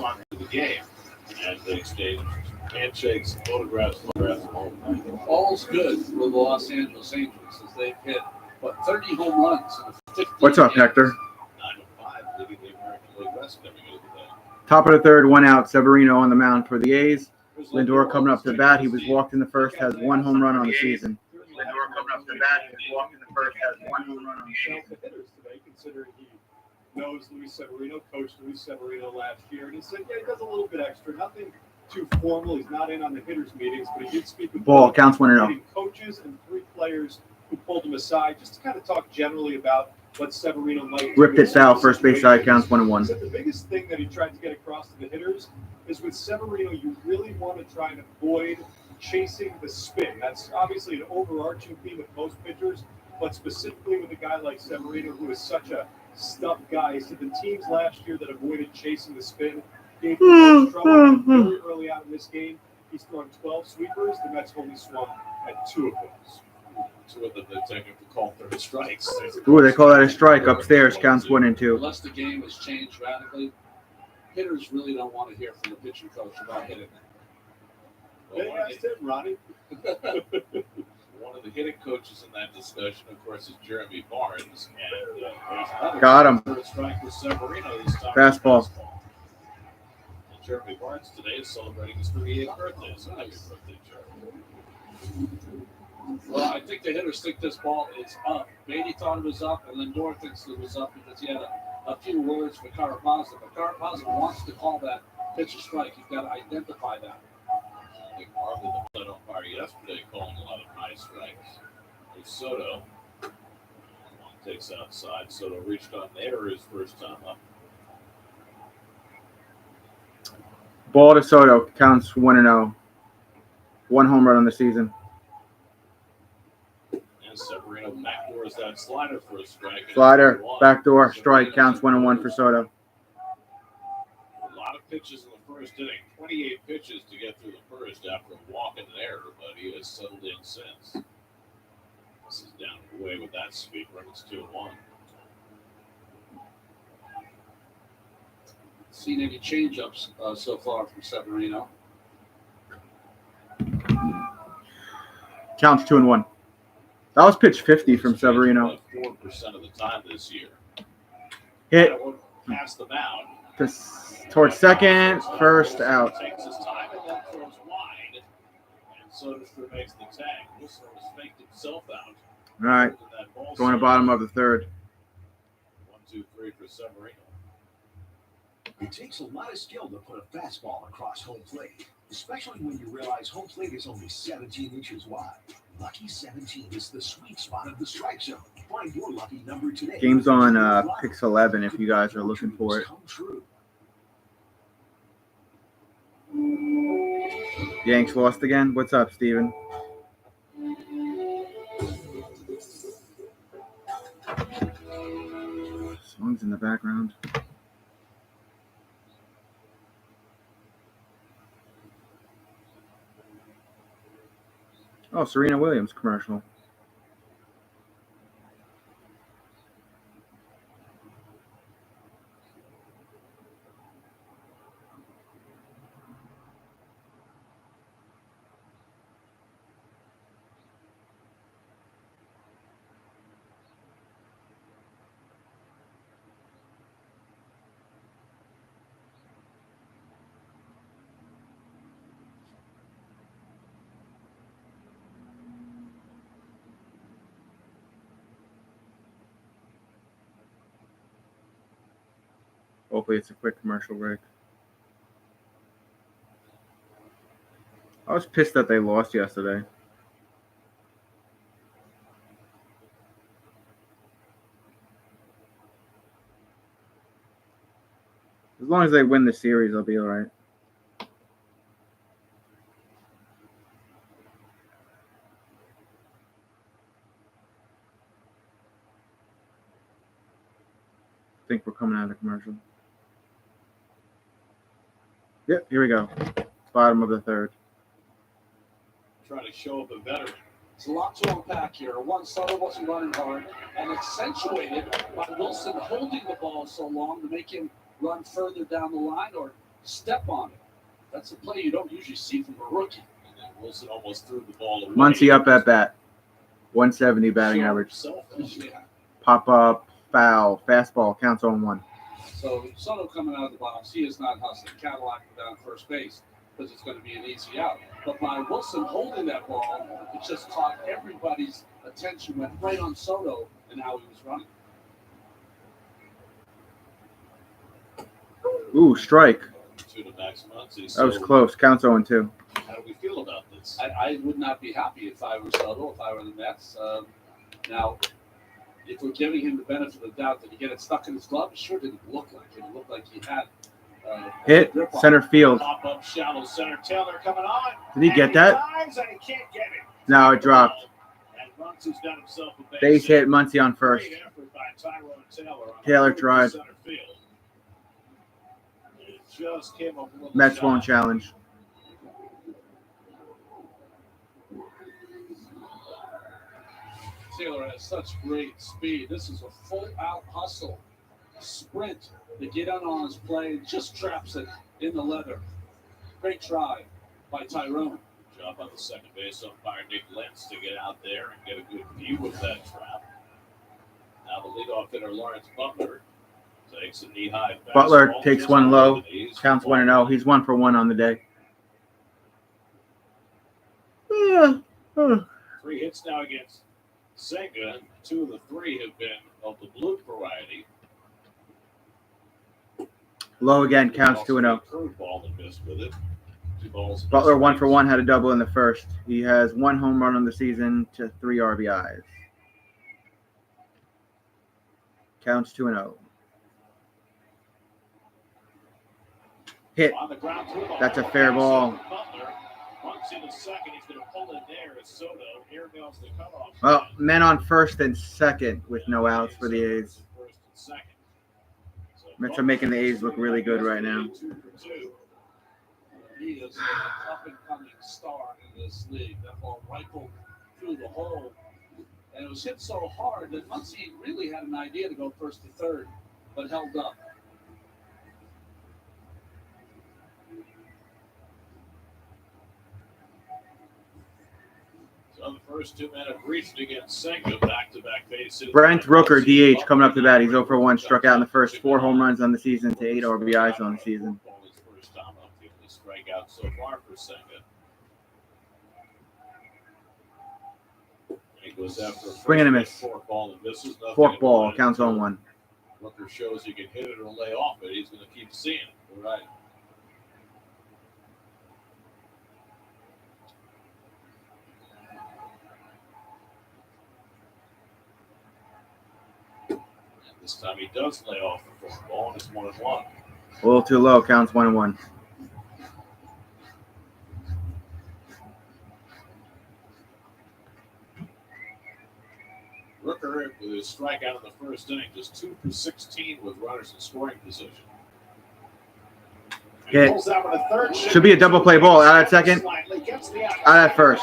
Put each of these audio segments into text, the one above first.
on to the game. And they exchange handshakes, photographs, All's good with the Los Angeles Angels as they've hit, 30 home runs in 15 What's up, games. Hector? 9-5, leading the American League West coming into the day. Top of the third, 1 out. Severino on the mound for the A's. Lindor coming up to the bat. He was walked in the first, has 1 home run on the season. Lindor coming up to the bat. He was walked in the first, has 1 home run on the season. The hitters today, considering he knows Luis Severino, coached Luis Severino last year, and he said, yeah, he does a little bit extra, nothing too formal. He's not in on the hitters meetings, but he did speak with Ball counts 1-0. coaches and 3 players who pulled him aside just to kind of talk generally about what Severino might Ripped do. it foul, first base side, counts 1-1. He said the biggest thing that he tried to get across to the hitters is with Severino, you really want to try and avoid chasing the spin. That's obviously an overarching theme with most pitchers, but specifically with a guy like Severino, who is such a stuff guy. He said the teams last year that avoided chasing the spin gave him the most trouble. Very early out in this game, he's thrown 12 sweepers. The Mets only swung at 2 of those. 2 of them they technically call third strikes. Ooh, they call that a strike upstairs. Counts 1 and 2. Unless the game has changed radically, hitters really don't want to hear from the pitching coach about hitting them. They asked him, Ronnie. One of the hitting coaches in that discussion, of course, is Jeremy Barnes. And there's another Got him. third strike with Severino this time. Fastball. And Jeremy Barnes today is celebrating his 38th birthday. So happy birthday, Jeremy. Well, I think the hitters think this ball is up. Beatty thought it was up, and Lindor thinks it was up because he had a few words for Carapazza. But Carapazza wants to call that pitch a strike. You've got to identify that. I think Marley, the plate umpire yesterday, calling a lot of high strikes. There's Soto. One takes outside. Soto reached on there his first time up. Ball to Soto, counts 1-0. 1 home run on the season. And Severino backdoors that slider for a strike. Slider, backdoor, strike, counts 1-1 for Soto. A lot of pitches in the first inning. 28 pitches to get through the first after a walk and an error, but he has settled in since. This is down away with that speed. It's 2-1. Seen any change-ups so far from Severino? Counts 2-1. That was pitch 50 from Severino. 4% of the time this year. Hit Past the mound. towards second, first out. Takes his time and then throws wide. And Soderstrom makes the tag. Whistler has faked himself out. All right, going to bottom of the third. 1-2-3 for Severino. It takes a lot of skill to put a fastball across home plate, especially when you realize home plate is only 17 inches wide. Lucky 17 is the sweet spot of the strike zone. Find your lucky number today. Game's on Pix 11 if you guys are looking for it. Yanks lost again. What's up, Steven? Songs in the background. Oh, Serena Williams commercial. Hopefully it's a quick commercial break. I was pissed that they lost yesterday. As long as they win the series, I'll be all right. I think we're coming out of the commercial. Yep, here we go. Bottom of the third. Trying to show up a veteran. There's a lot to unpack here. One, Sutter wasn't running hard, and accentuated by Wilson holding the ball so long to make him run further down the line, or step on it. That's a play you don't usually see from a rookie. And then Wilson almost threw the ball away. Muncy up at bat. 170 batting Showed average. himself. Yeah. Pop up, foul, fastball, counts on 1. So Soto coming out of the box, he is not hustling. Cadillac down first base because it's going to be an easy out. But by Wilson holding that ball, it just caught everybody's attention, went right on Soto and how he was running. Ooh, strike. To the Max Muncy. That was So, close. Counts 0-2. how do we feel about this? I would not be happy if I were Soto, if I were the Mets. Now, if we're giving him the benefit of the doubt that he get it stuck in his glove, it sure didn't look like it. It looked like he had Hit, grip on center it. field. Pop up shallow center. Taylor coming on. Did he get that? Times and he can't get it. No, it dropped. And Muncy's got himself a Base hit, Muncy on first. Great effort by Tyrone Taylor. On Taylor the tried. center field. It just came up with a Mets shot. won't challenge. Taylor has such great speed. This is a full out hustle, sprint to get in on his play, just traps it in the leather. Great try by Tyrone. Job on the second base umpire Nick Lentz to get out there and get a good view of that trap. Now the leadoff hitter Lawrence Butler takes a knee-high fastball. Butler takes just one low. over the knees. Counts 1-0. He's 1 for 1 on the day. Yeah. 3 hits now against Senga. 2 of the 3 have been of the blue variety. Low again. Counts Also 2-0. a curveball and missed with it. 2 balls. Butler 1 for 1, had a double in the first. He has 1 home run on the season to 3 RBIs. Counts 2-0. Hit. On the ground through the That's a hole. fair ball. Butler runs in the second. He's going to pull it there as Soto. Here goes the cutoff. Well, men on first and second with no outs for the A's. First and second. So Mets are making the A's look really good right now. 2 for 2. He is an up and coming star in this league. That ball rifled through the hole, and it was hit so hard that Muncy really had an idea to go first to third, but held up. So the first 2 men have reached against Senga. Back-to-back base hits. Brent Rooker, DH, coming up to bat. He's 0 for 1. Struck out in the first. 4 home runs on the season to 8 RBIs on the season. His first time up, the only strikeout so far for Senga. And he goes after a Swing and a first miss. fork ball and misses. Nothing Fork in ball. one. Counts on 1. Rooker shows he can hit it or lay off it. He's going to keep seeing it. Right. And this time he does lay off the fork ball, and it's 1-1. A little too low. Counts 1-1. Rooker, with his strikeout in the first inning, just 2 for 16 with runners in scoring position. And Hit. pulls out with a third. Should be a double play ball. Out at second. Out at first.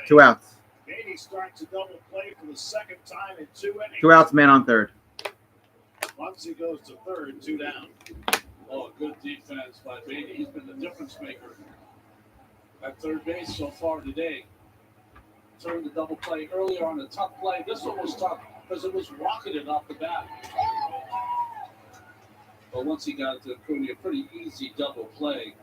2 outs. Beatty starts a double play for the second time in 2 innings. 2 outs, man on third. Muncy goes to third, 2 down. Oh, good defense by Beatty. He's been the difference maker at third base so far today. Turned the double play earlier on a tough play. This one was tough because it was rocketed off the bat. But once he got it to Acuna, a pretty easy double play.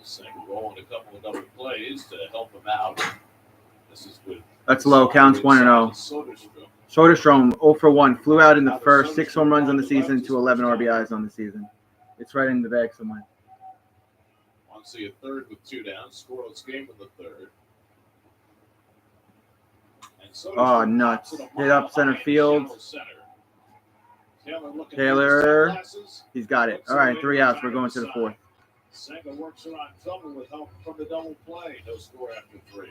Senga rolling a couple of double plays to help him out. This is with That's low. Counts 1-0. Soderstrom. Soderstrom 0 for 1. Flew out in the first. 6 home runs on the season to 11 RBIs on the season. It's right in the bag somewhere. Muncy a third with 2 down. Scoreless game with the third. And Soderstrom Oh, nuts. pops it a Hit mile up center behind field. shallow center. Taylor looking Taylor. for the sunglasses. He's got it. All right, 3 outs. We're going to the 4th. Senga works it on double with help from the double play. No score after 3.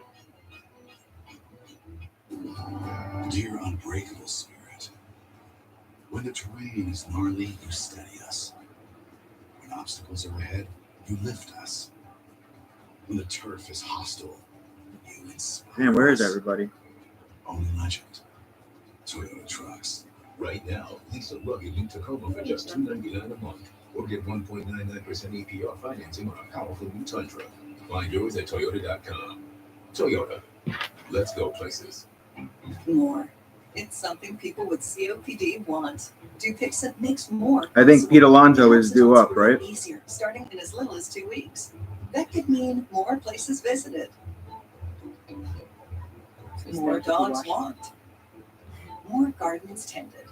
Dear unbreakable spirit, when the terrain is gnarly, you steady us. When obstacles are ahead, you lift us. When the turf is hostile, you inspire Man, where is us. everybody? Only legend. Toyota trucks. Right now, lease a rugged new Tacoma for just $299 a month, or get 1.99% APR financing on a powerful new Tundra. Find yours at Toyota.com. Toyota, let's go places. More. It's something people with COPD want. Dupixent makes more. I think Pete Alonso It is helps due adults up, breathe right? Easier, starting in as little as 2 weeks. That could mean more places visited. More dogs walked. More gardens tended.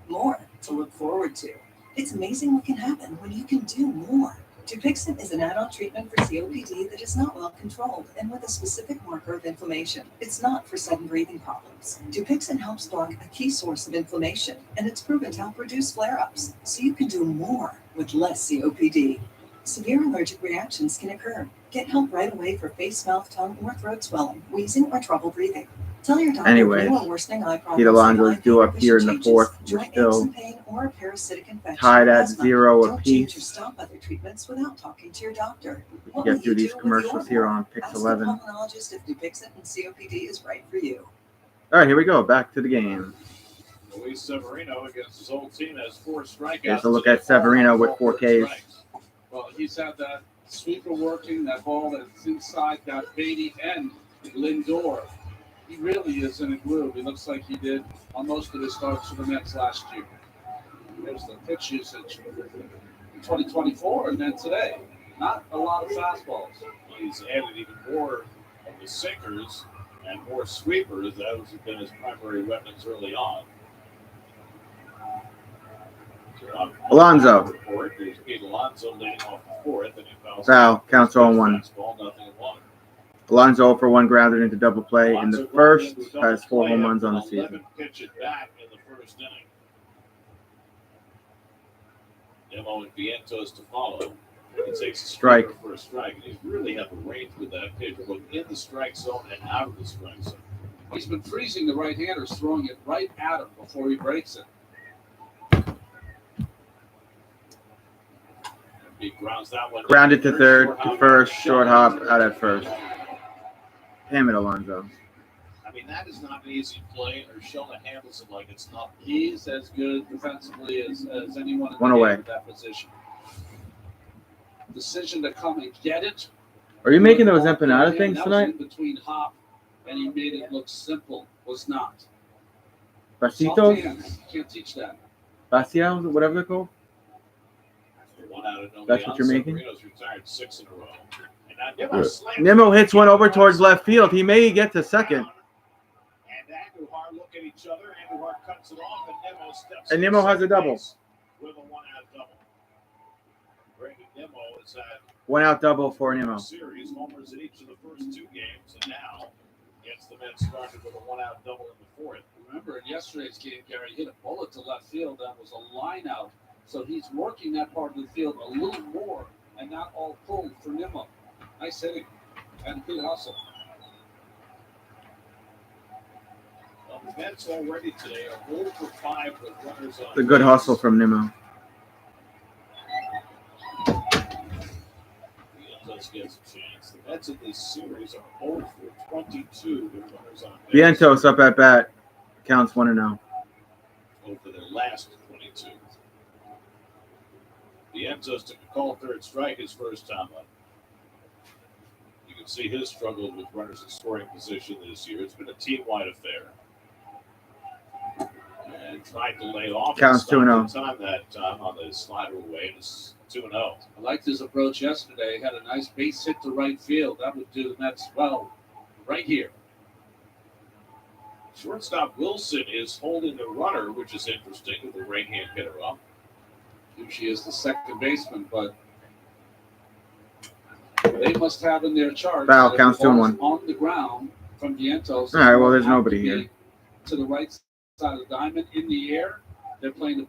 More to look forward to. It's amazing what can happen when you can do more. Dupixent is an add-on treatment for COPD that is not well controlled and with a specific marker of inflammation. It's not for sudden breathing problems. Dupixent helps block a key source of inflammation, and it's proven to help reduce flare-ups, so you can do more with less COPD. Severe allergic reactions can occur. Get help right away for face, mouth, tongue, or throat swelling, wheezing, or trouble breathing. Tell your doctor Anyways, new or worsening eye problems, Pete Alonso is eye due pain, up here in the vision fourth. changes, We're joint aches still and pain, or a parasitic infection tied or at asthma. 0 Don't change or apiece. stop other treatments without talking to your doctor. What Get will through you these do with commercials your here more? on Pix Ask 11. the pulmonologist if Dupixent and COPD is right for you. All right, here we go. Back to the game. Luis Severino against his old team has 4 strikeouts. Here's a look at Severino with 4 Ks. Well, he's had that sweeper working, that ball that's inside, got Beatty and Lindor. He really is in a groove. He looks like he did on most of his starts for the Mets last year. There's the pitch usage in 2024 and then today. Not a lot of fastballs. He's added even more of the sinkers and more sweepers. Those have been his primary weapons early on. So Alonso. Report. There's Pete Alonso leading off the 4th, and he fouls Foul. Counts 0-1. fastball, nothing in 1. Alonso for 1 grounded into double play in the first. Has 4 home runs on the season. 11 pitch it back in the first inning. Demo and Vientos to follow. He takes a Strike. for a strike, and he's really had the range with that pitch, both in the strike zone and out of the strike zone. He's been freezing the right-handers, throwing it right at him before he breaks it. He grounds that one. Grounded to third, to first, short hop, out at first. Damn it, Alonso. I mean, that is not an easy play, or Sheldon handles it like it's not. He's as good defensively as anyone in One the away. game at that position. Decision to come and get it. Are you making those empanada things That was tonight? in between hop, and he made it look simple. Was not. Soft Basitos? hands. Can't teach that. Basiaos, whatever they're called? One out of nobody That's what on. you're making? Severino's retired 6 in a row. And now Nimmo slams Nemo it. hits one over towards left field. He may get to second. And Andujar look at each other. Andujar cuts it off, and Nimmo steps. And to Nimmo has a second double. base with a 1-out double. Brandon Nimmo has had 1 out double for Nemo. series homers in each of the first 2 games, and now gets the Mets started with a 1-out double in the 4th. Remember in yesterday's game, Gary hit a bullet to left field. That was a line out. So he's working that part of the field a little more and not all pulled for Nimmo. Nice hitting and good hustle. Well, the Mets already today are 0 for 5 with runners on. It's a good hustle from Nemo. Vientos gets a chance. The Mets in this series are 0 for 22 with runners on base. Vientos up at bat. Counts 1-0. 0 for their last 22. Vientos took a call third strike his first time up. You can see his struggle with runners in scoring position this year. It's been a team-wide affair. And tried to lay off. Counts 2-0. Time that time on the slider away, and it's 2-0. I liked his approach yesterday. Had a nice base hit to right field. That would do the Mets well right here. Shortstop Wilson is holding the runner, which is interesting with the right-hand hitter up. She is the second baseman, but they must have in their chart Foul, that counts the ball's 2-1. on the ground from Vientos. All right, well, there's Have to nobody be here. To the right side of the diamond in the air. They're playing the